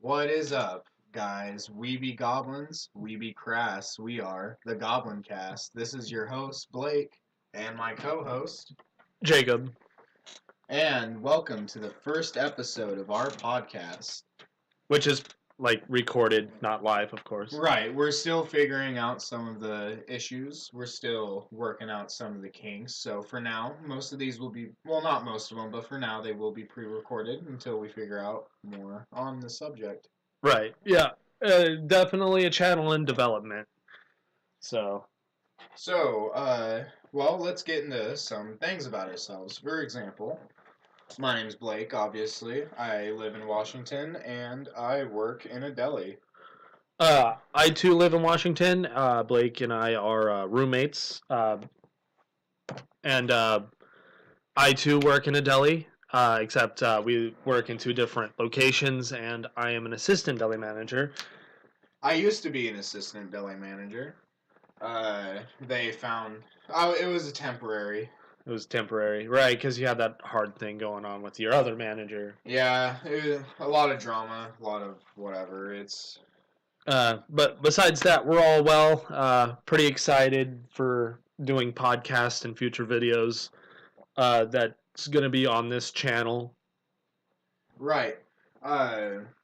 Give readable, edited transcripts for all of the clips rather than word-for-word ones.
What is up, guys? We be goblins, we be crass. We are the Goblin Cast. This is your host, Blake, and my co host, Jacob. and welcome to the first episode of our podcast. Which is recorded, not live, of course. Right, we're still figuring out some of the issues. We're still working out some of the kinks. So for now, most of these will be, well, not most of them, but for now they will be pre recorded until we figure out more on the subject. Right. Yeah. Definitely a channel in development. So, well, let's get into some things about ourselves. For example, my name's Blake, obviously. I live in Washington, and I work in a deli. I too live in Washington. Blake and I are roommates. And I too work in a deli, except we work in two different locations, and I am an assistant deli manager. I used to be an assistant deli manager. They found... Oh, it was a temporary. It was temporary, right? Because you had that hard thing going on with your other manager. Yeah, it was a lot of drama, a lot of whatever. But besides that, we're all well. Pretty excited for doing podcasts and future videos that's going to be on this channel. Right.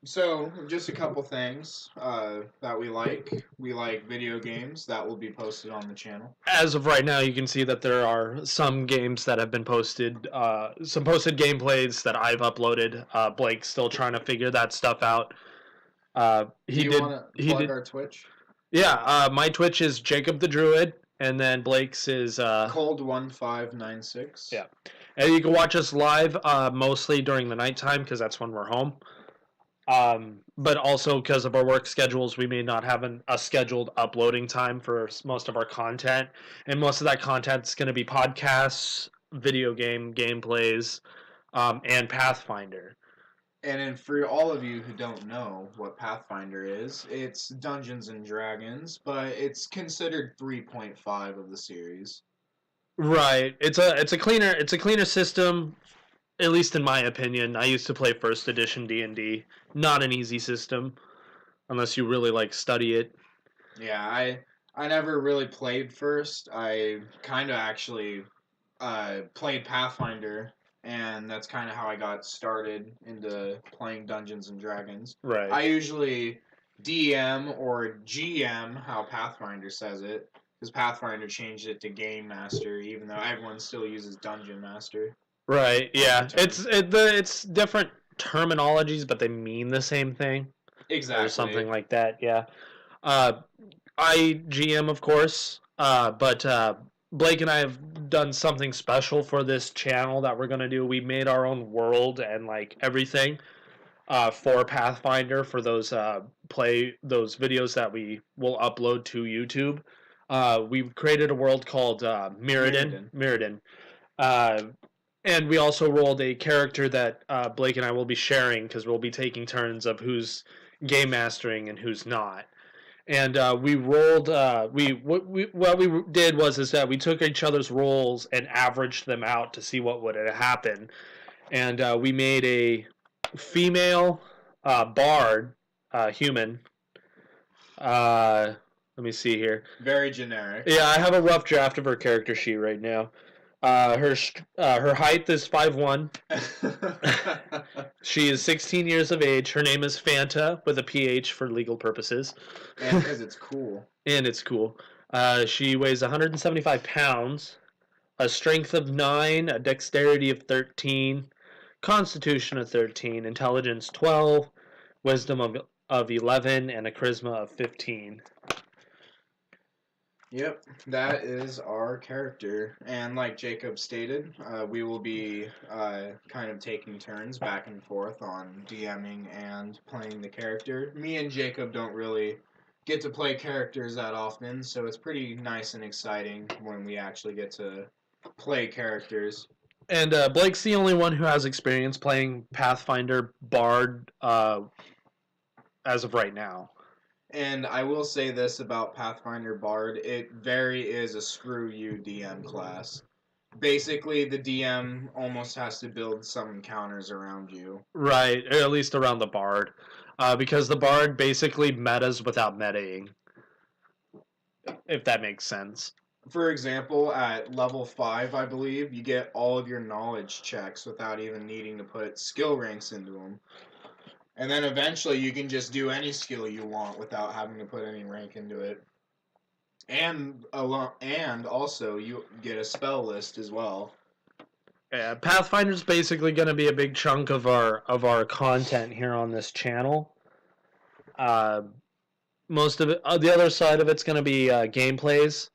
So just a couple things that we like. We like video games that will be posted on the channel. As of right now, you can see that there are some games that have been posted, some posted gameplays that I've uploaded. Blake's still trying to figure that stuff out. Do you want to plug our Twitch? Yeah, my Twitch is Jacob the Druid, and then Blake's is Cold1596. Yeah. And you can watch us live mostly during the nighttime because that's when we're home. But also because of our work schedules, we may not have a scheduled uploading time for most of our content. And most of that content is going to be podcasts, video game gameplays, and Pathfinder. And for all of you who don't know what Pathfinder is, it's Dungeons and Dragons, but it's considered 3.5 of the series. Right. It's a cleaner system, at least in my opinion. I used to play first edition D&D. Not an easy system unless you really study it. Yeah, I never really played first. I kind of actually played Pathfinder, and that's kind of how I got started into playing Dungeons and Dragons. Right. I usually DM or GM, how Pathfinder says it, because Pathfinder changed it to Game Master, even though everyone still uses Dungeon Master. Right. Yeah. It's different terminologies, but they mean the same thing. Exactly. Or something like that. Yeah. I GM, of course, but Blake and I have done something special for this channel that we're gonna do. We made our own world and everything for Pathfinder for those those videos that we will upload to YouTube. We've created a world called Mirrodin. And we also rolled a character that Blake and I will be sharing because we'll be taking turns of who's game mastering and who's not. And we rolled. What we did is that we took each other's rolls and averaged them out to see what would happen, and we made a female bard, human. Let me see here. Very generic. Yeah, I have a rough draft of her character sheet right now. Her height is 5'1". She is 16 years of age. Her name is Fanta with a PH for legal purposes. And because it's cool. And it's cool. She weighs 175 pounds, a strength of 9, a dexterity of 13, constitution of 13, intelligence 12, wisdom of 11, and a charisma of 15. Yep, that is our character. And like Jacob stated, we will be kind of taking turns back and forth on DMing and playing the character. Me and Jacob don't really get to play characters that often, so it's pretty nice and exciting when we actually get to play characters. And Blake's the only one who has experience playing Pathfinder Bard as of right now. And I will say this about Pathfinder Bard, it very is a screw you DM class. Basically, the DM almost has to build some encounters around you. Right, or at least around the Bard. because the bard basically metas without metaing, if that makes sense. For example, at level 5, I believe, you get all of your knowledge checks without even needing to put skill ranks into them. And then eventually you can just do any skill you want without having to put any rank into it. And also you get a spell list as well. Yeah, Pathfinder's basically going to be a big chunk of our content here on this channel. Most of it, the other side of it's going to be gameplays,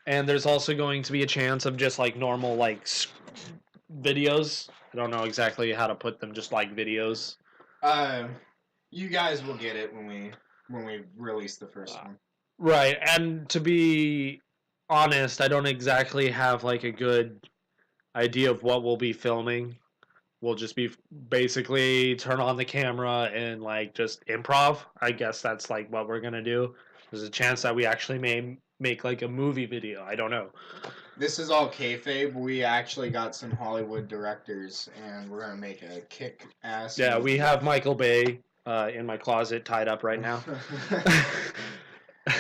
and there's also going to be a chance of just like normal like videos. I don't know exactly how to put them, just like videos. You guys will get it when we release the first one. Right, and to be honest, I don't exactly have like a good idea of what we'll be filming. We'll just be basically turn on the camera and like just improv. I guess that's like what we're gonna do. There's a chance that we actually may make like a movie video. I don't know. This is all kayfabe. We actually got some Hollywood directors, and we're gonna make a kick-ass. Yeah, movie. we have Michael Bay in my closet tied up right now.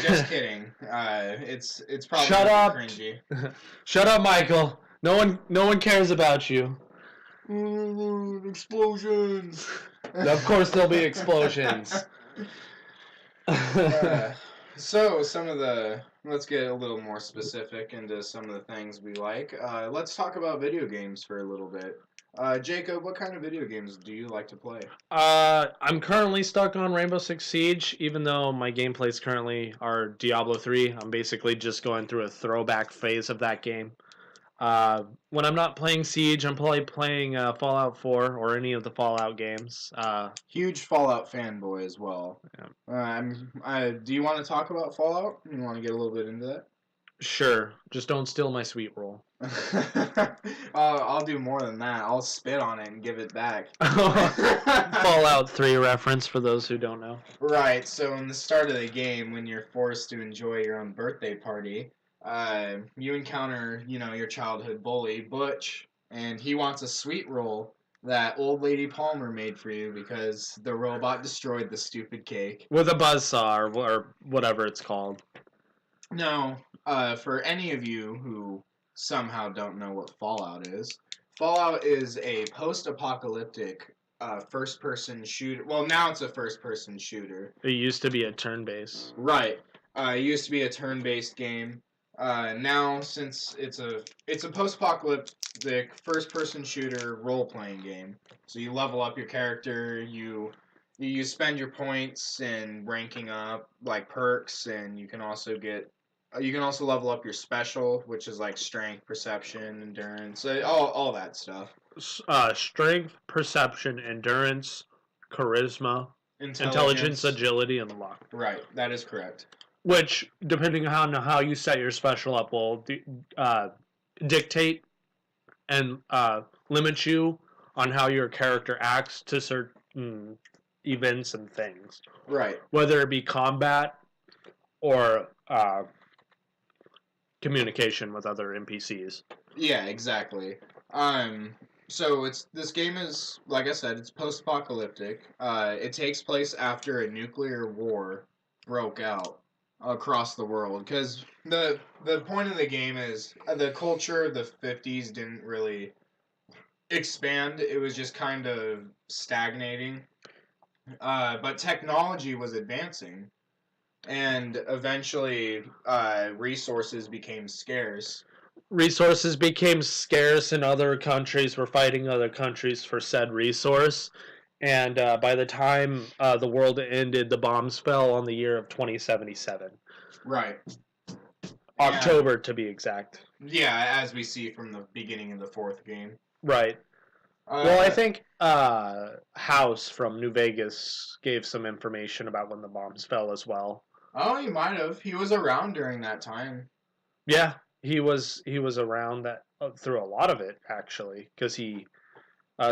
Just kidding. It's probably Shut up. cringy. Shut up, Michael. No one cares about you. Explosions. Of course, there'll be explosions. So let's get a little more specific into some of the things we like. Let's talk about video games for a little bit. Jacob, what kind of video games do you like to play? I'm currently stuck on Rainbow Six Siege, even though my gameplays currently are Diablo 3. I'm basically just going through a throwback phase of that game. When I'm not playing Siege, I'm probably playing Fallout 4 or any of the Fallout games. Huge Fallout fanboy as well. Yeah. Do you want to talk about Fallout? You want to get a little bit into that? Sure, just don't steal my sweet roll. I'll do more than that. I'll spit on it and give it back. Fallout 3 reference for those who don't know. Right, so in the start of the game, when you're forced to enjoy your own birthday party, you encounter, your childhood bully, Butch, and he wants a sweet roll that old lady Palmer made for you because the robot destroyed the stupid cake. With a buzzsaw or whatever it's called. Now, for any of you who somehow don't know what Fallout is a post-apocalyptic first-person shooter. Well, now it's a first-person shooter. It used to be a turn-based. Right. It used to be a turn-based game. Now, since it's a post-apocalyptic first-person shooter role-playing game, so you level up your character, you spend your points in ranking up like perks, and you can also level up your special, which is like strength, perception, endurance, all that stuff. Strength, perception, endurance, charisma, intelligence, agility, and luck. Right, that is correct. Which, depending on how you set your special up, will dictate and limit you on how your character acts to certain events and things. Right. Whether it be combat or communication with other NPCs. Yeah, exactly. So this game is, like I said, it's post-apocalyptic. It takes place after a nuclear war broke out across the world, because the point of the game is the culture of the 50s didn't really expand. It was just kind of stagnating. But technology was advancing, and eventually resources became scarce. Resources became scarce, and other countries were fighting other countries for said resource. And by the time the world ended, the bombs fell on the year of 2077. Right. October, to be exact. Yeah, as we see from the beginning of the fourth game. Right. Well, I think House from New Vegas gave some information about when the bombs fell as well. Oh, he might have. He was around during that time. Yeah, he was around that through a lot of it, actually, because he,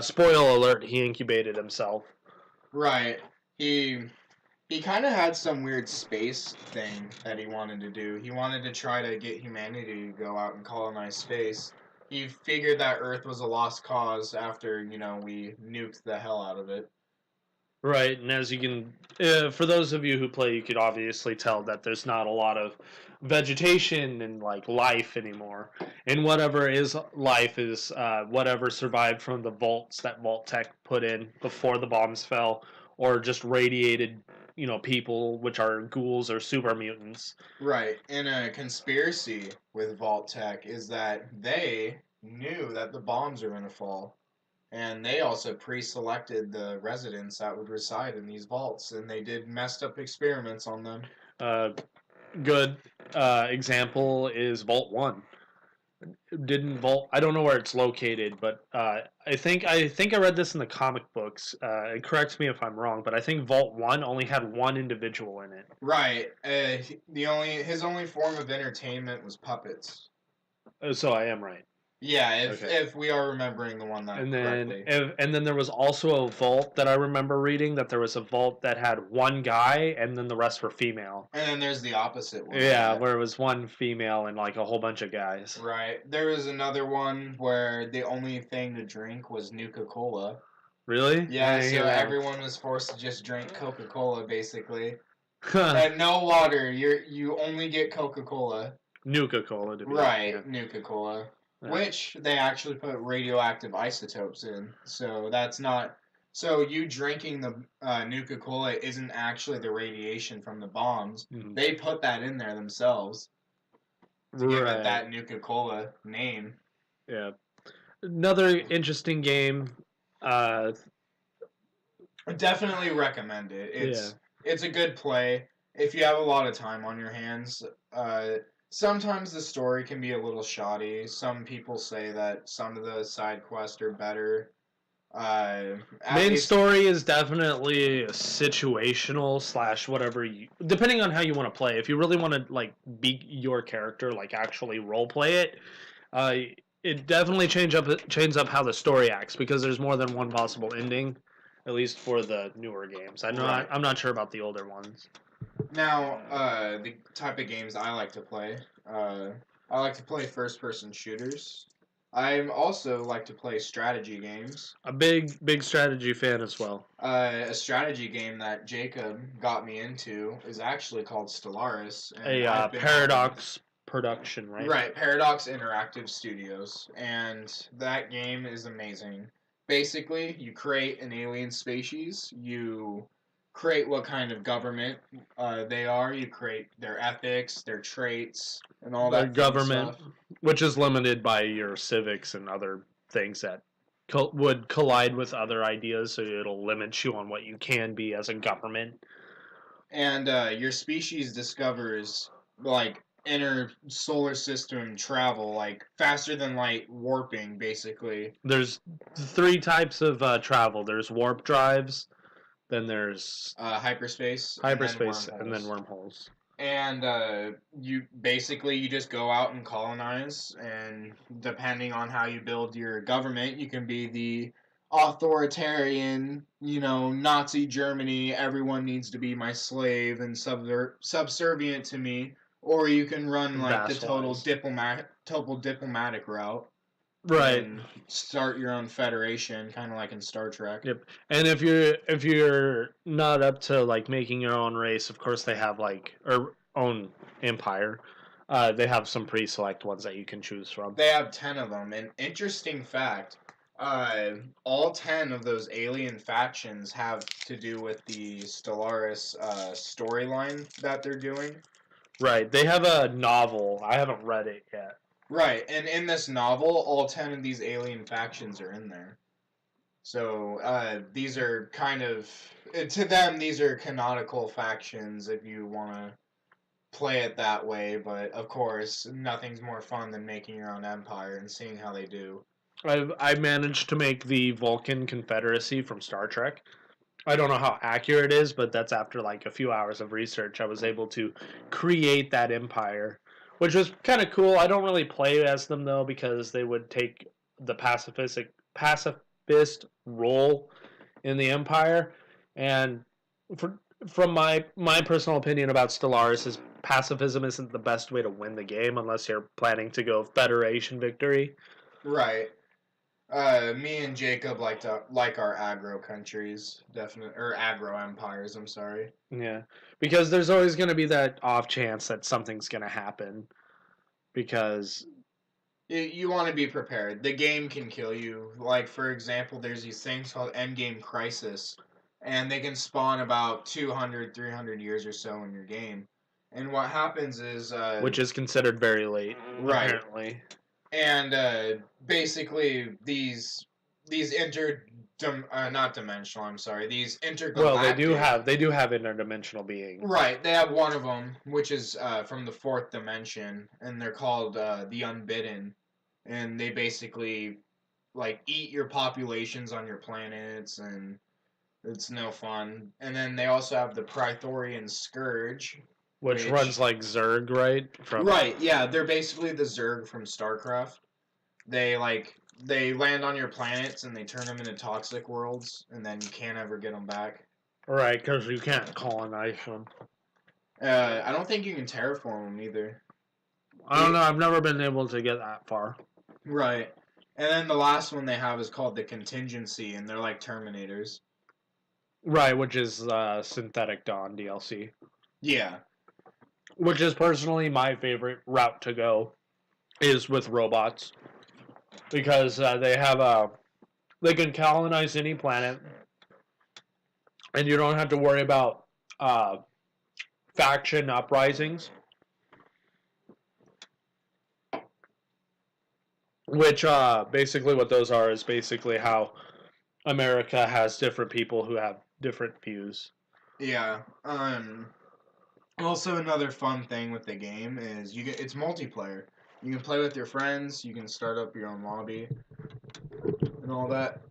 spoiler alert, he incubated himself. Right. He kind of had some weird space thing that he wanted to do. He wanted to try to get humanity to go out and colonize space. He figured that Earth was a lost cause after, we nuked the hell out of it. Right, and as you can, for those of you who play, you could obviously tell that there's not a lot of vegetation and like life anymore. And whatever is life is whatever survived from the vaults that Vault Tech put in before the bombs fell, or just radiated, people which are ghouls or super mutants. Right. And a conspiracy with Vault Tech is that they knew that the bombs are going to fall. And they also pre-selected the residents that would reside in these vaults, and they did messed up experiments on them. Uh, Good example is Vault One. Didn't Vault? I don't know where it's located, but I think I read this in the comic books. And correct me if I'm wrong, but I think Vault One only had one individual in it. Right. His only form of entertainment was puppets. So I am right. Yeah, Okay. if we are remembering the one that And correctly. then there was also a vault that I remember reading that there was a vault that had one guy and then the rest were female. And then there's the opposite one. Yeah, where it was one female and like a whole bunch of guys. Right. There was another one where the only thing to drink was Nuka-Cola. Really? Yeah, so everyone was forced to just drink Coca-Cola basically. Huh. And no water. You only get Coca-Cola. Nuka-Cola to be Right, yeah. Nuka-Cola. Yeah. Which they actually put radioactive isotopes in. So that's not. So you drinking the Nuka-Cola isn't actually the radiation from the bombs. Mhm. They put that in there themselves to give it Right. that Nuka-Cola name. Yeah. Another interesting game. Uh, Definitely recommend it. It's a good play if you have a lot of time on your hands. Sometimes the story can be a little shoddy. Some people say that some of the side quests are better. Main story is definitely situational slash whatever you, depending on how you want to play. If you really want to like be your character, like actually role play it, uh, it definitely changes up how the story acts because there's more than one possible ending, at least for the newer games. I'm not sure about the older ones. Now, the type of games I like to play, I like to play first-person shooters. I also like to play strategy games. A big strategy fan as well. A strategy game that Jacob got me into is actually called Stellaris. And A Paradox production, right? Right, Paradox Interactive Studios. And that game is amazing. Basically, you create an alien species, you create what kind of government they are, you create their ethics, their traits, and all Their that government, stuff. which is limited by your civics and other things that would collide with other ideas, so it'll limit you on what you can be as a government. And your species discovers like inner solar system travel, like faster than light warping, basically. There's three types of travel. There's warp drives, then there's Hyperspace, hyperspace, and then wormholes. And you just go out and colonize, and depending on how you build your government, you can be the authoritarian, Nazi Germany, everyone needs to be my slave and subservient to me, or you can run like the total diplomatic route. Right. And start your own federation, kind of like in Star Trek. Yep. And if you're not up to like making your own race, of course they have like or own empire. They have some pre-select ones that you can choose from. They have 10 of them. An interesting fact: all 10 of those alien factions have to do with the Stellaris storyline that they're doing. Right. They have a novel. I haven't read it yet. Right, and in this novel, all 10 of these alien factions are in there. So these are kind of, to them, these are canonical factions if you want to play it that way, but of course, nothing's more fun than making your own empire and seeing how they do. I managed to make the Vulcan Confederacy from Star Trek. I don't know how accurate it is, but that's after like a few hours of research. I was able to create that empire, which was kind of cool. I don't really play as them though because they would take the pacifist role in the empire, and from my personal opinion about Stellaris is pacifism isn't the best way to win the game unless you're planning to go Federation victory. Right. Me and Jacob like our aggro countries, definitely, or aggro empires. I'm sorry. Yeah, because there's always going to be that off chance that something's going to happen. Because You want to be prepared. The game can kill you. Like for example, there's these things called endgame crisis, and they can spawn about 200, 300 years or so in your game. And what happens is, which is considered very late, right, apparently. and basically these not dimensional. I'm sorry, these Well, intergalactic. they do have interdimensional beings. Right, they have one of them, which is from the fourth dimension, and they're called the Unbidden, and they basically like eat your populations on your planets, and it's no fun. And then they also have the Praetorian Scourge, Which runs like Zerg, right? Right, yeah, they're basically the Zerg from StarCraft. They land on your planets and they turn them into toxic worlds, and then you can't ever get them back. Right, because you can't colonize them. I don't think you can terraform them either. I don't know. I've never been able to get that far. Right. And then the last one they have is called the Contingency, and they're like Terminators. Right, which is Synthetic Dawn DLC. Yeah. Which is personally my favorite route to go, is with robots. Because they can colonize any planet, and you don't have to worry about faction uprisings. Which basically what those are is basically how America has different people who have different views. Yeah. Also, another fun thing with the game is it's multiplayer. You can play with your friends. You can start up your own lobby and all that.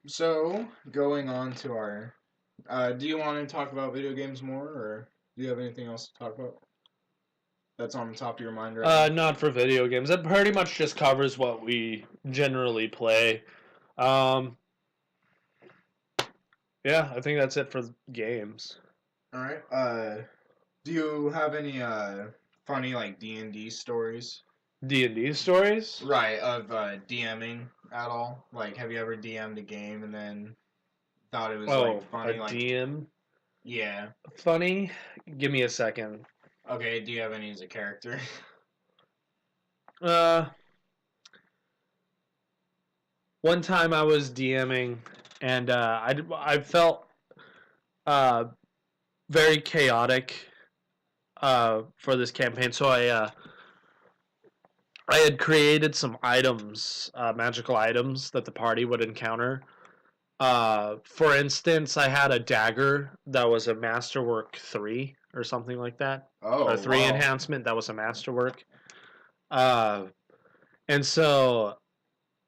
So going on to our, do you want to talk about video games more, or do you have anything else to talk about that's on the top of your mind right now? Not for video games. That pretty much just covers what we generally play. Um, yeah, I think that's it for games. All right. Do you have any funny like D&D stories? D&D stories? Right, of DMing at all? Like, have you ever DM'd a game and then thought it was like A funny? Like, DM? yeah. Funny? Give me a second. Okay. Do you have any as a character? Uh, one time I was DMing, and I felt uh, very chaotic for this campaign, so I had created some items, magical items that the party would encounter. For instance, I had a dagger that was a Masterwork 3 or something like that. Oh, Or 3 wow. enhancement that was a Masterwork. Uh, and so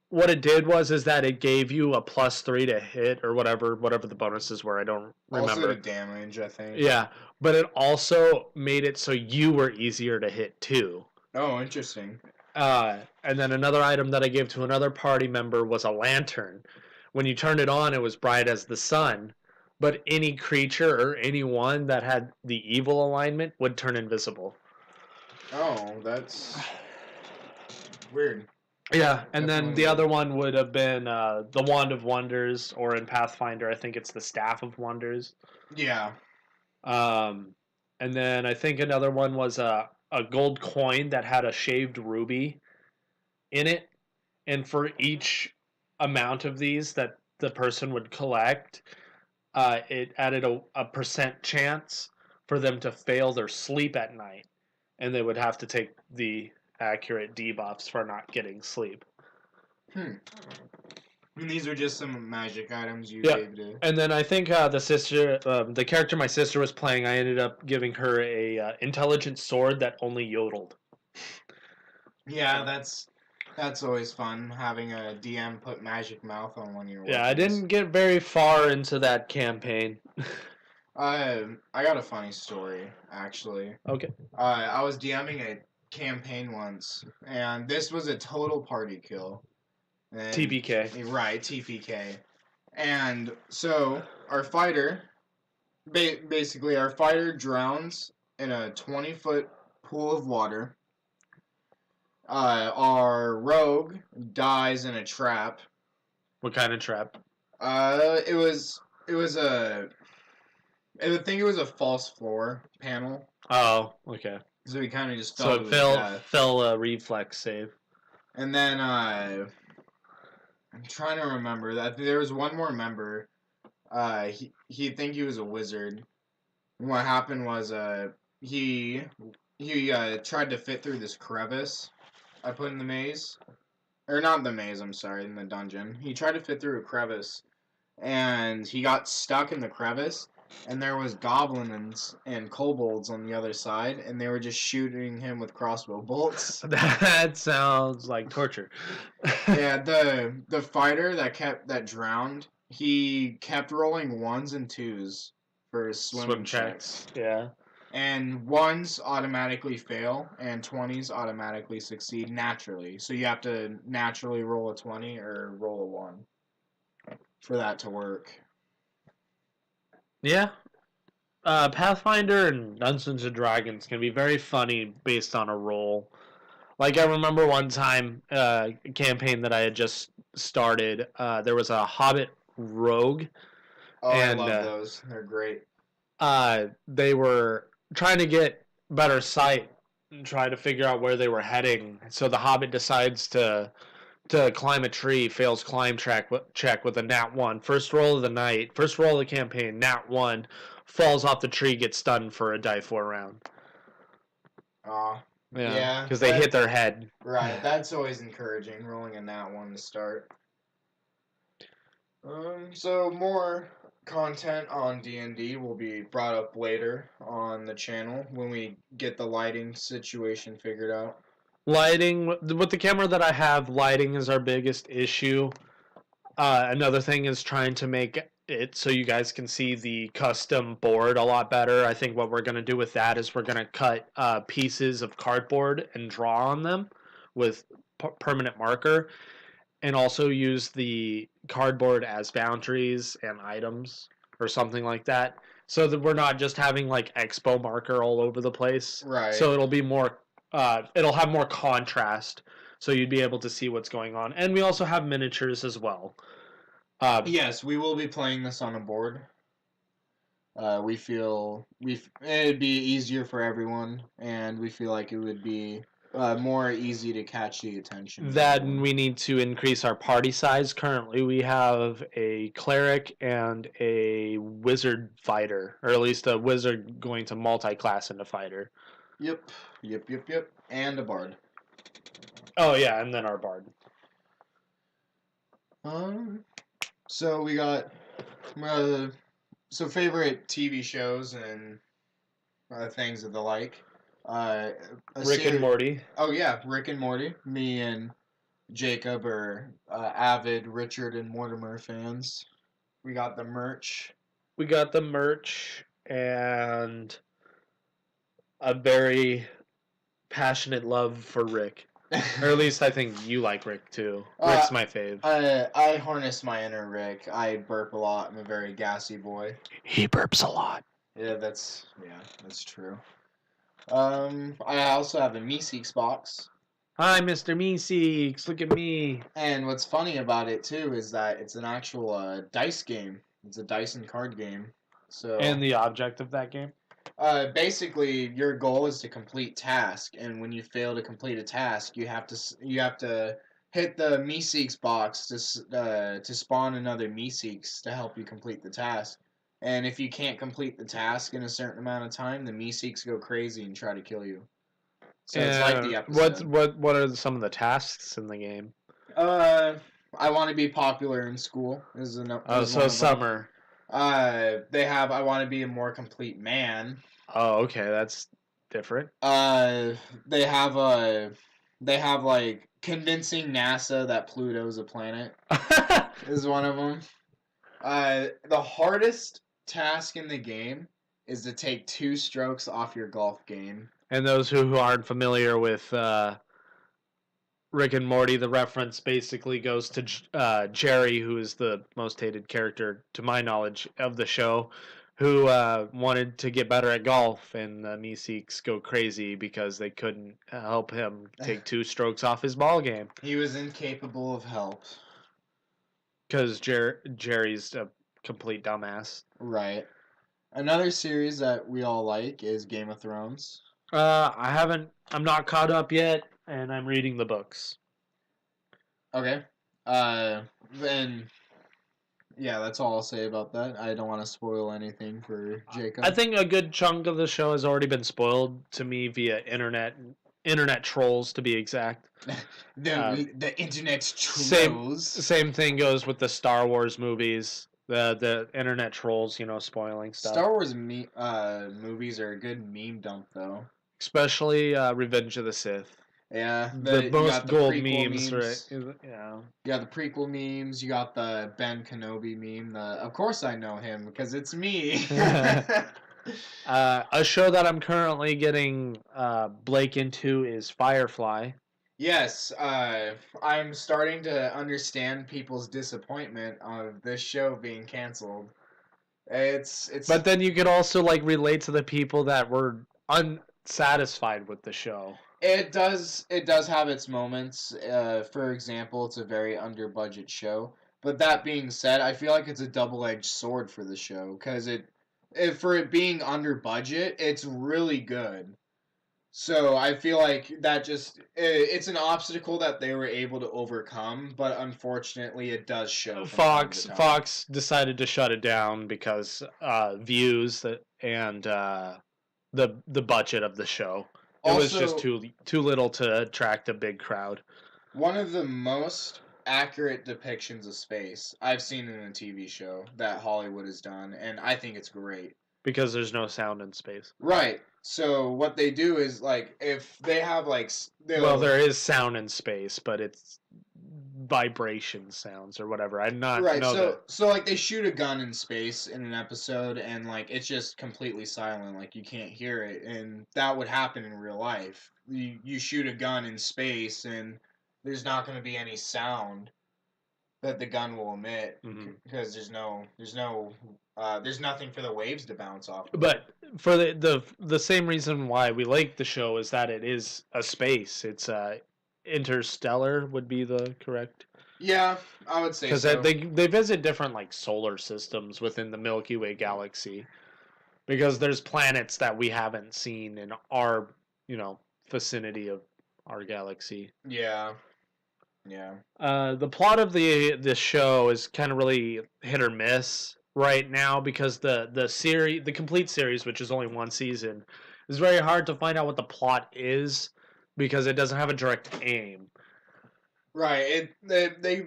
what it did is that it gave you a +3 to hit or whatever the bonuses were. I don't remember. Also the damage, I think. Yeah, but it also made it so you were easier to hit too. Oh, interesting. And then another item that I gave to another party member was a lantern. When you turned it on, it was bright as the sun, but any creature or anyone that had the evil alignment would turn invisible. Oh, that's weird. Yeah, and then Definitely the weird. other one would have been the Wand of Wonders, or in Pathfinder, I think it's the Staff of Wonders. Yeah. And then I think another one was a gold coin that had a shaved ruby in it, and for each amount of these that the person would collect, it added a percent chance for them to fail their sleep at night, and they would have to take the accurate debuffs for not getting sleep. And these are just some magic items you Yeah. gave to. And then I think the character my sister was playing, I ended up giving her a intelligent sword that only yodeled. Yeah, that's always fun, having a DM put magic mouth on one of your weapons. Yeah, I didn't get very far into that campaign. I got a funny story, actually. Okay. I was DMing a campaign once, and this was a total party kill. And, TPK. Right, TPK. And so, our fighter, basically, our fighter drowns in a 20-foot pool of water. our rogue dies in a trap. What kind of trap? It was a I would think it was a false floor panel, Oh, okay. so he kind of just So fell it to his death. fell a reflex save. And then I'm trying to remember that there was one more member. He'd think he was a wizard. And what happened was he tried to fit through this crevice I put in the maze, or not the maze. I'm sorry, in the dungeon. He tried to fit through a crevice, and he got stuck in the crevice. And there was goblins and kobolds on the other side, and they were just shooting him with crossbow bolts. That sounds like torture. Yeah, the fighter that drowned, he kept rolling ones and twos for his swimming checks. Yeah. And ones automatically fail, and 20s automatically succeed naturally. So you have to naturally roll a 20 or roll a 1 for that to work. Yeah. Pathfinder and Dungeons and Dragons can be very funny based on a roll. Like I remember one time, a campaign that I had just started. There was a Hobbit rogue, Oh, and I love those. They're great. they were trying to get better sight and try to figure out where they were heading. So the Hobbit decides to climb a tree, fails climb check with a nat 1. First roll of the night, first roll of the campaign, nat 1, falls off the tree, gets stunned for a die 4 round. Yeah. Because they hit their head. Right, that's always encouraging, rolling a nat 1 to start. So more content on D&D will be brought up later on the channel when we get the lighting situation figured out. Lighting, with the camera that I have, lighting is our biggest issue. Another thing is trying to make it so you guys can see the custom board a lot better. I think what we're going to do with that is we're going to cut pieces of cardboard and draw on them with permanent marker, and also use the cardboard as boundaries and items or something like that, so that we're not just having like expo marker all over the place. Right. So it'll be more, it'll have more contrast, so you'd be able to see what's going on. And we also have miniatures as well. Yes, we will be playing this on a board. We feel it'd be easier for everyone, and we feel like it would be more easy to catch the attention. That we need to increase our party size. Currently, we have a cleric and a wizard fighter, or at least a wizard going to multi-class into fighter. Yep. And a bard. Oh yeah, and then our bard. So we got favorite TV shows and things of the like. Rick and Morty. Oh yeah, Rick and Morty. Me and Jacob are avid Richard and Mortimer fans. We got the merch. We got the merch and a very passionate love for Rick. Or at least I think you like Rick too. Rick's my fave. I harness my inner Rick. I burp a lot. I'm a very gassy boy. He burps a lot. Yeah, that's true. I also have a Meeseeks box. Hi, Mr. Meeseeks. Look at me. And what's funny about it too is that it's an actual dice game. It's a dice and card game. So. And the object of that game? Basically, your goal is to complete task, and when you fail to complete a task, you have to hit the Meeseeks box to spawn another Meeseeks to help you complete the task. And if you can't complete the task in a certain amount of time, the Meeseeks go crazy and try to kill you. So it's like the episode. What are some of the tasks in the game? I want to be popular in school. So summer. They have I want to be a more complete man. Oh, okay, that's different. They have like convincing NASA that Pluto's a planet is one of them. The hardest task in the game is to take 2 strokes off your golf game. And those who aren't familiar with Rick and Morty, the reference basically goes to Jerry, who is the most hated character, to my knowledge, of the show, who wanted to get better at golf, and the Meeseeks go crazy because they couldn't help him take 2 strokes off his ball game. He was incapable of help. Because Jerry's a complete dumbass. Right. Another series that we all like is Game of Thrones. I'm not caught up yet, and I'm reading the books. Okay. Then, yeah, that's all I'll say about that. I don't want to spoil anything for Jacob. I think a good chunk of the show has already been spoiled to me via internet trolls, to be exact. the internet's trolls. Same thing goes with the Star Wars movies. The internet trolls, spoiling stuff. Star Wars movies are a good meme dump, though. Especially Revenge of the Sith. Yeah, the most gold memes, right? Yeah. You got the prequel memes. You got the Ben Kenobi meme. Of course I know him because it's me. A show that I'm currently getting Blake into is Firefly. Yes, I'm starting to understand people's disappointment of this show being canceled. It's. But then you could also relate to the people that were unsatisfied with the show. It does have its moments. For example, it's a very under budget show. But that being said, I feel like it's a double-edged sword for the show because for it being under budget, it's really good. So I feel like that it's an obstacle that they were able to overcome, but unfortunately it does show. Fox decided to shut it down because views and the budget of the show. It was just too little to attract a big crowd. One of the most accurate depictions of space I've seen in a TV show that Hollywood has done, and I think it's great. Because there's no sound in space. Right. So what they do is if they have there is sound in space, but it's vibration sounds or whatever. I'm not right. Know that. So they shoot a gun in space in an episode, and it's just completely silent, you can't hear it, and that would happen in real life. You shoot a gun in space, and there's not going to be any sound that the gun will emit because there's nothing for the waves to bounce off of. But for the same reason why we like the show is that it is a space. It's interstellar would be the correct. Yeah, I would say so. Because they visit different solar systems within the Milky Way galaxy. Because there's planets that we haven't seen in our vicinity of our galaxy. Yeah. Yeah. The plot of the show is kind of really hit or miss right now because the complete series, which is only one season, is very hard to find out what the plot is because it doesn't have a direct aim. Right. It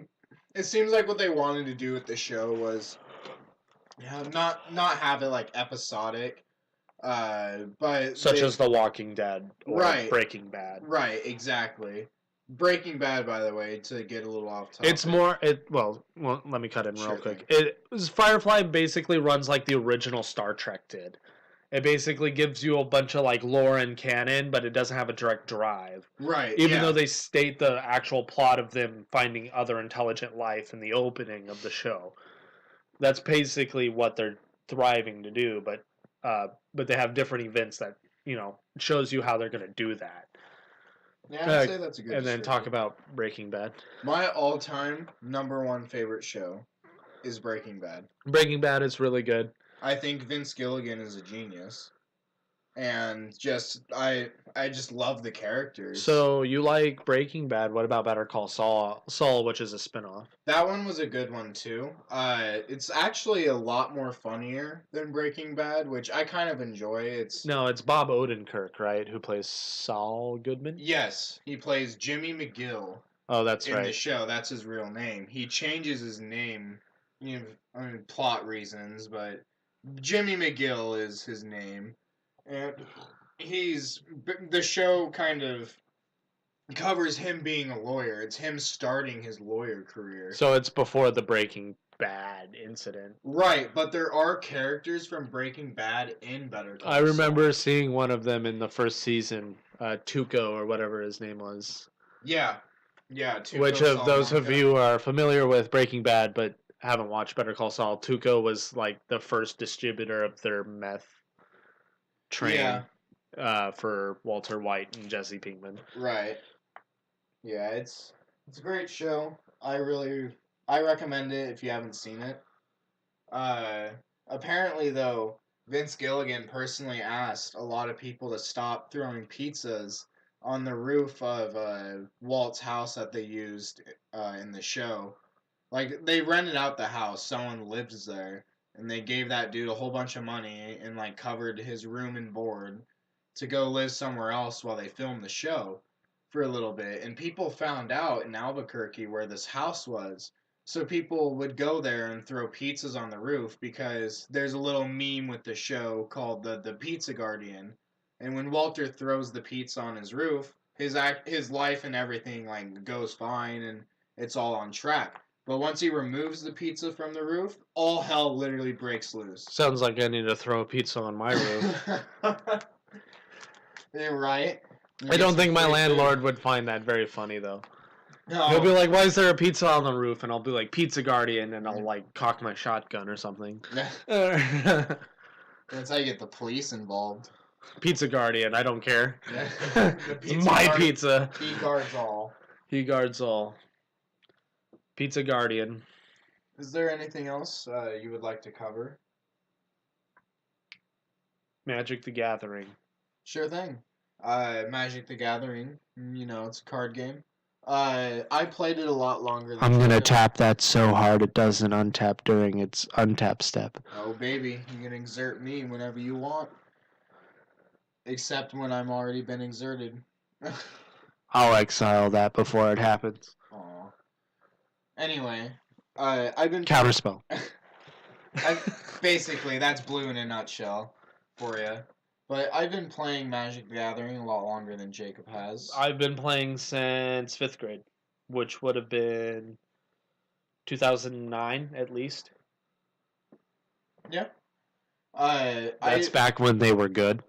seems like what they wanted to do with the show was not have it episodic, but such as The Walking Dead or Breaking Bad. Right. Exactly. Breaking Bad, by the way, to get a little off topic. It's more well, let me cut in real quick. Firefly basically runs like the original Star Trek did. It basically gives you a bunch of lore and canon, but it doesn't have a direct drive. Right. Even though they state the actual plot of them finding other intelligent life in the opening of the show. That's basically what they're thriving to do, but they have different events that, shows you how they're going to do that. Yeah, I'd say that's a good And then talk about Breaking Bad. My all-time number one favorite show is Breaking Bad. Breaking Bad is really good. I think Vince Gilligan is a genius. And I just love the characters. So you like Breaking Bad. What about Better Call Saul, which is a spinoff? That one was a good one too. It's actually a lot more funnier than Breaking Bad, which I kind of enjoy. It's Bob Odenkirk, right, who plays Saul Goodman? Yes, he plays Jimmy McGill. Oh, that's right. In the show, that's his real name. He changes his name, plot reasons, but Jimmy McGill is his name. And the show kind of covers him being a lawyer. It's him starting his lawyer career. So it's before the Breaking Bad incident. Right, but there are characters from Breaking Bad in Better Call Saul. I remember seeing one of them in the first season, Tuco or whatever his name was. Yeah, Tuco. Which of those of you are familiar with Breaking Bad but haven't watched Better Call Saul, Tuco was like the first distributor of their meth train for Walter White and Jesse Pinkman. Right. Yeah, it's a great show. I recommend it if you haven't seen it. Uh, Apparently though, Vince Gilligan personally asked a lot of people to stop throwing pizzas on the roof of Walt's house that they used in the show. Like they rented out the house, someone lives there, and they gave that dude a whole bunch of money and like covered his room and board to go live somewhere else while they filmed the show for a little bit. And people found out in Albuquerque where this house was. So people would go there and throw pizzas on the roof because there's a little meme with the show called the Pizza Guardian. And when Walter throws the pizza on his roof, his life and everything like goes fine and it's all on track. But once he removes the pizza from the roof, all hell literally breaks loose. Sounds like I need to throw a pizza on my roof. You're right. I don't think my landlord would find that very funny, though. No. He'll be like, "Why is there a pizza on the roof?" And I'll be like, "Pizza Guardian," and I'll like cock my shotgun or something. That's how you get the police involved. Pizza Guardian, I don't care. It's my pizza. He guards all. He guards all. Pizza Guardian. Is there anything else you would like to cover? Magic the Gathering. Sure thing. Magic the Gathering. You know, it's a card game. I played it a lot longer than I'm gonna tap that so hard it doesn't untap during its untap step. Oh, baby. You can exert me whenever you want. Except when I'm already been exerted. I'll exile that before it happens. Aw. Anyway, I've been... Counterspell. Basically, that's Blue in a nutshell for you. But I've been playing Magic the Gathering a lot longer than Jacob has. I've been playing since 5th grade, which would have been 2009 at least. Yeah. That's back when they were good.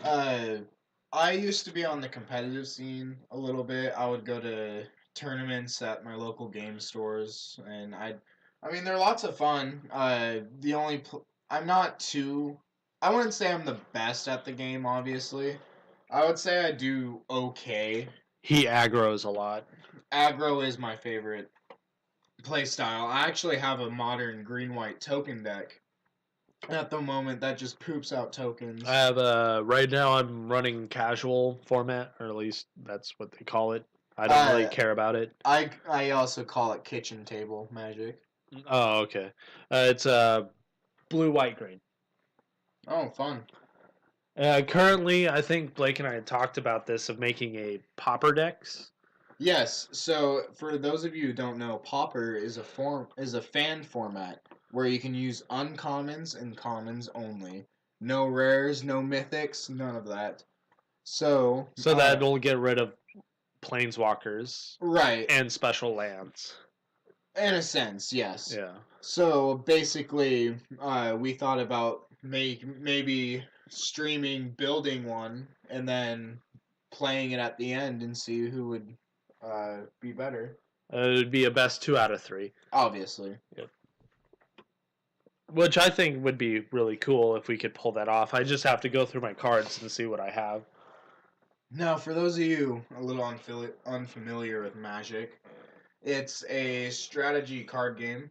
I used to be on the competitive scene a little bit. I would go to tournaments at my local game stores, and I mean, they're lots of fun. I'm not too... I wouldn't say I'm the best at the game, obviously. I would say I do okay. He aggroes a lot. Aggro is my favorite playstyle. I actually have a modern green-white token deck at the moment that just poops out tokens. I have right now I'm running casual format, or at least that's what they call it. I don't really care about it. I also call it kitchen table magic. Oh, okay. It's blue, white, green. Oh, fun. Currently, I think Blake and I had talked about this of making a Pauper decks. Yes. So for those of you who don't know, Pauper is a fan format where you can use uncommons and commons only. No rares, no mythics, none of that. So That'll get rid of planeswalkers, right, and special lands. In a sense, yes. Yeah. So basically, we thought about maybe streaming building one and then playing it at the end and see who would be better. It would be a best 2 out of 3. Obviously. Yep. Which I think would be really cool if we could pull that off. I just have to go through my cards and see what I have. Now, for those of you a little unfamiliar with Magic, it's a strategy card game.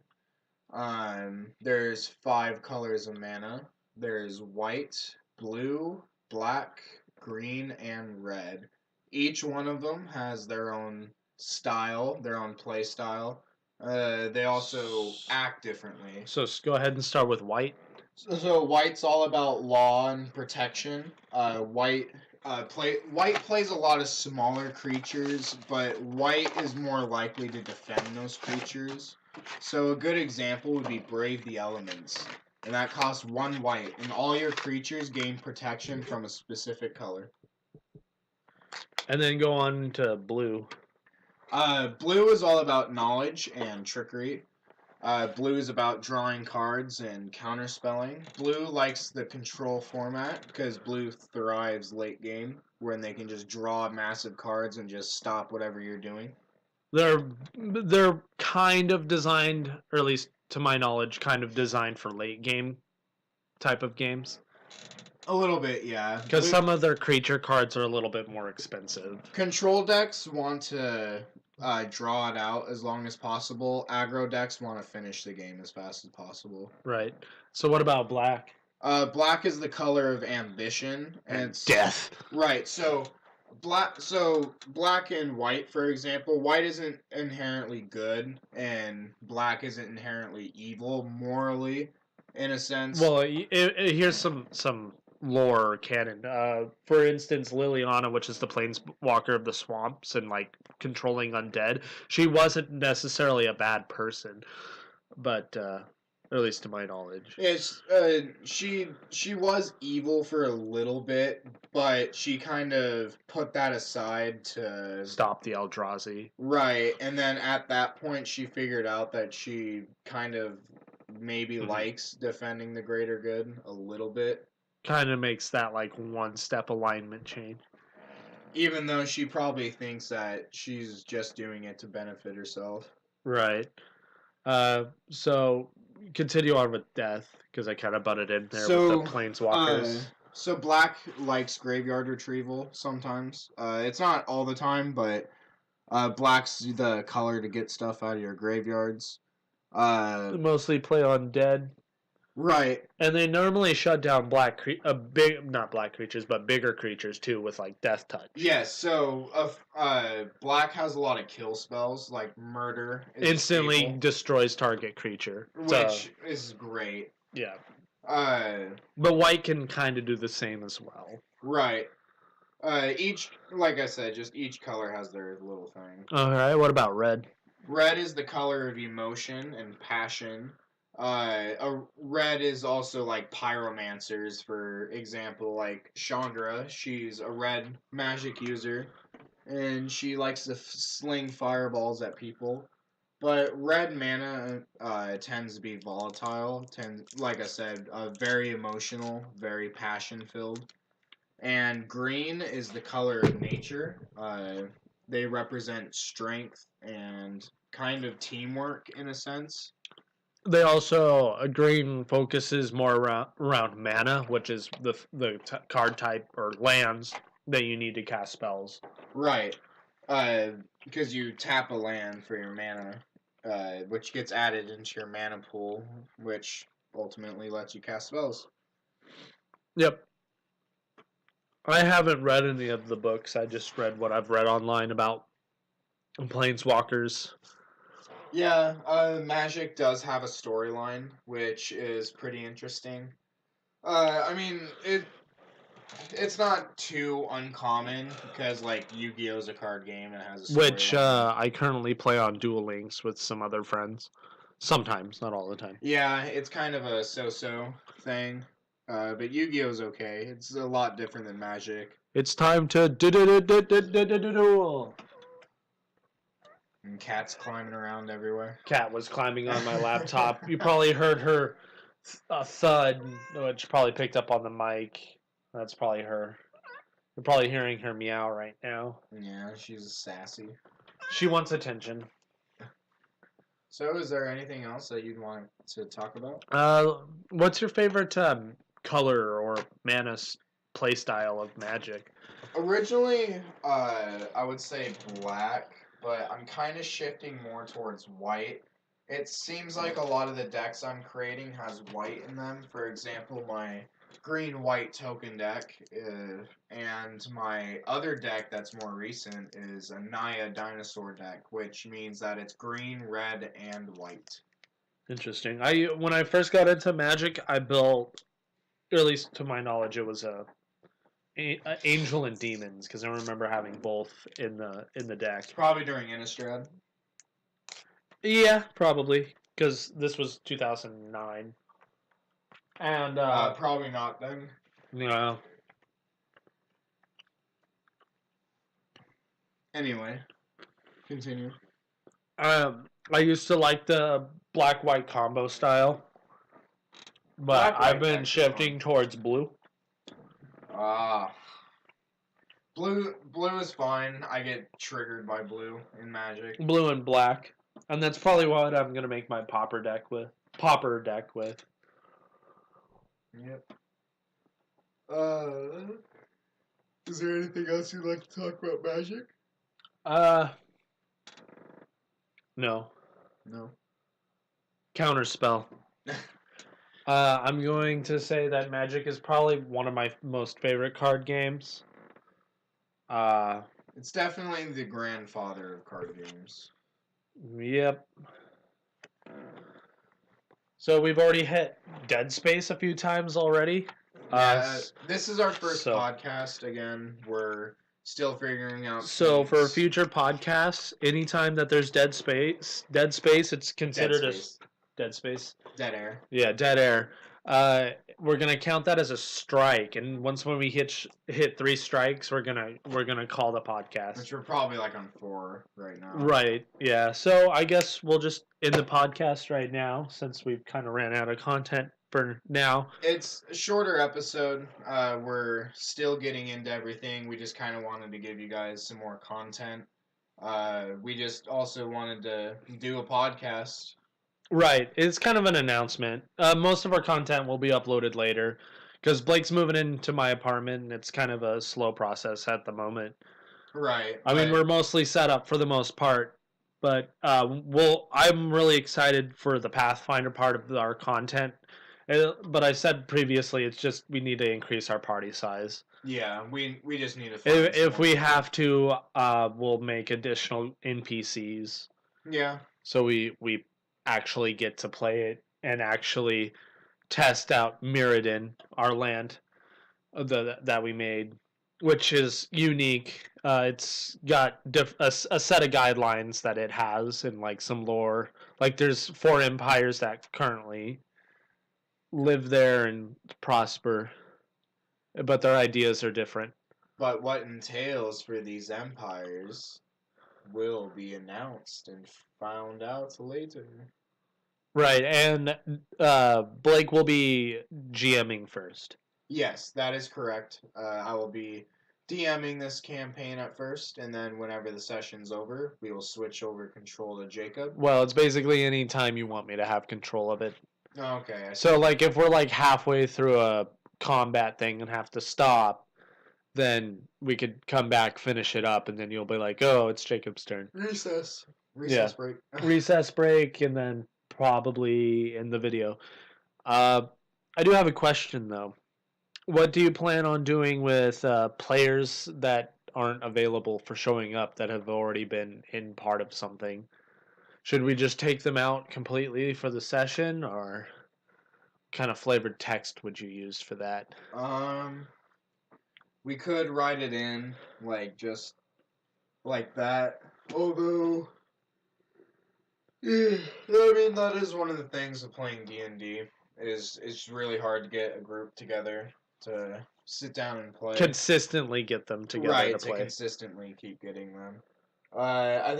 There's 5 colors of mana. There's white, blue, black, green, and red. Each one of them has their own style, their own play style. They also act differently. So go ahead and start with white. So white's all about law and protection. White plays a lot of smaller creatures, but white is more likely to defend those creatures. So a good example would be Brave the Elements, and that costs 1 white, and all your creatures gain protection from a specific color. And then go on to blue. Blue is all about knowledge and trickery. Blue is about drawing cards and counterspelling. Blue likes the control format because blue thrives late game when they can just draw massive cards and just stop whatever you're doing. They're kind of designed, or at least to my knowledge, kind of designed for late game type of games. A little bit, yeah. Because some of their creature cards are a little bit more expensive. Control decks want to draw it out as long as possible. Aggro decks want to finish the game as fast as possible. Right. So what about black? Black is the color of ambition And it's death. Right. So black and white, for example, white isn't inherently good, and black isn't inherently evil morally, in a sense. Well, here's some lore canon. For instance, Liliana, which is the planeswalker of the swamps and like controlling undead, she wasn't necessarily a bad person, but at least to my knowledge, It's she was evil for a little bit, but she kind of put that aside to stop the Eldrazi. Right, and then at that point she figured out that she kind of maybe likes defending the greater good a little bit. Kind of makes that like one step alignment change. Even though she probably thinks that she's just doing it to benefit herself. Right. So continue on with death, because I kind of butted in there with the planeswalkers. So black likes graveyard retrieval sometimes. It's not all the time, but black's the color to get stuff out of your graveyards. Mostly play on dead. Right. And they normally shut down not black creatures, but bigger creatures too, with like death touch. Yes, so black has a lot of kill spells, like murder. Instantly destroys target creature. Which is great. Yeah. But white can kind of do the same as well. Right. Like I said, just each color has their little thing. Alright, what about red? Red is the color of emotion and passion. Red is also like pyromancers, for example, like Chandra. She's a red magic user, and she likes to sling fireballs at people. But red mana tends to be volatile. Like I said, very emotional, very passion filled. And green is the color of nature. They represent strength and kind of teamwork in a sense. They also green focuses more around mana, which is the card type or lands that you need to cast spells. Right. Because you tap a land for your mana, which gets added into your mana pool, which ultimately lets you cast spells. Yep. I haven't read any of the books. I just read what I've read online about planeswalkers. Yeah, Magic does have a storyline, which is pretty interesting. I mean, it's not too uncommon because like Yu-Gi-Oh's a card game and has a storyline. Which I currently play on Duel Links with some other friends. Sometimes, not all the time. Yeah, it's kind of a so-so thing. But Yu-Gi-Oh's okay. It's a lot different than Magic. It's time to duel. And Cat's climbing around everywhere. Cat was climbing on my laptop. You probably heard her thud, which probably picked up on the mic. That's probably her. You're probably hearing her meow right now. Yeah, she's sassy. She wants attention. So, is there anything else that you'd want to talk about? What's your favorite color or mana play style of Magic? Originally, I would say black, but I'm kind of shifting more towards white. It seems like a lot of the decks I'm creating has white in them. For example, my green-white token deck, and my other deck that's more recent is a Naya dinosaur deck, which means that it's green, red, and white. Interesting. When I first got into Magic, I built, or at least to my knowledge, it was a Angel and Demons, because I remember having both in the deck. Probably during Innistrad. Yeah, probably, because this was 2009. And probably not then. No. Anyway, continue. I used to like the black-white combo style, but I've been shifting towards blue. Blue is fine. I get triggered by blue in Magic. Blue and black. And that's probably what I'm going to make my Pauper deck with. Pauper deck with. Yep. Is there anything else you'd like to talk about Magic? No. No. Counterspell. I'm going to say that Magic is probably one of my most favorite card games. It's definitely the grandfather of card games. Yep. So we've already hit Dead Space a few times already. Yeah, this is our first podcast. Again, we're still figuring out. So kinks. for future podcasts, anytime that there's Dead Space, it's considered Dead Space. Dead air. Yeah, dead air. We're gonna count that as a strike, and once when we hit 3 strikes, we're gonna call the podcast. Which we're probably like on 4 right now. Right. Yeah. So I guess we'll just end the podcast right now since we've kind of ran out of content for now. It's a shorter episode. We're still getting into everything. We just kind of wanted to give you guys some more content. We just also wanted to do a podcast. Right. It's kind of an announcement. Most of our content will be uploaded later because Blake's moving into my apartment and it's kind of a slow process at the moment. Right. I mean, we're mostly set up for the most part, but I'm really excited for the Pathfinder part of our content. But I said previously, it's just we need to increase our party size. Yeah, we just need to. If we have to, we'll make additional NPCs. Yeah. So we actually get to play it and actually test out Mirrodin, our land that we made, which is unique. It's got a set of guidelines that it has and like some lore. Like there's 4 empires that currently live there and prosper, but their ideas are different. But what entails for these empires will be announced and found out later. Right, and Blake will be GMing first. Yes, that is correct. I will be DMing this campaign at first, and then whenever the session's over, we will switch over control to Jacob. Well, it's basically any time you want me to have control of it. Okay. So, like, if we're like halfway through a combat thing and have to stop, then we could come back, finish it up, and then you'll be like, "Oh, it's Jacob's turn." Recess break. Recess break, and then probably in the video. I do have a question though. What do you plan on doing with players that aren't available for showing up that have already been in part of something? Should we just take them out completely for the session, or kind of flavored text would you use for that? We could write it in like just like that. Although, yeah, I mean that is one of the things of playing D&D is it's really hard to get a group together to sit down and play. Consistently get them together right, to play. Consistently keep getting them. I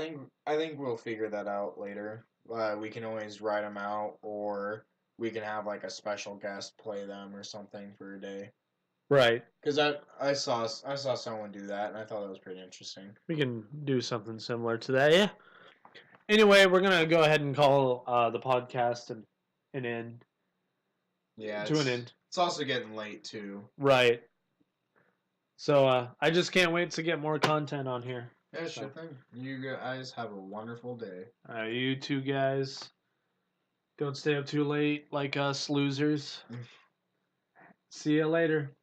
think we'll figure that out later. We can always write them out, or we can have like a special guest play them or something for a day. Right. Because I saw someone do that, and I thought that was pretty interesting. We can do something similar to that, yeah. Anyway, we're gonna go ahead and call the podcast an end. Yeah, to an end. It's also getting late too. Right. So I just can't wait to get more content on here. Yeah, sure thing. You guys have a wonderful day. You two guys, don't stay up too late like us losers. See you later.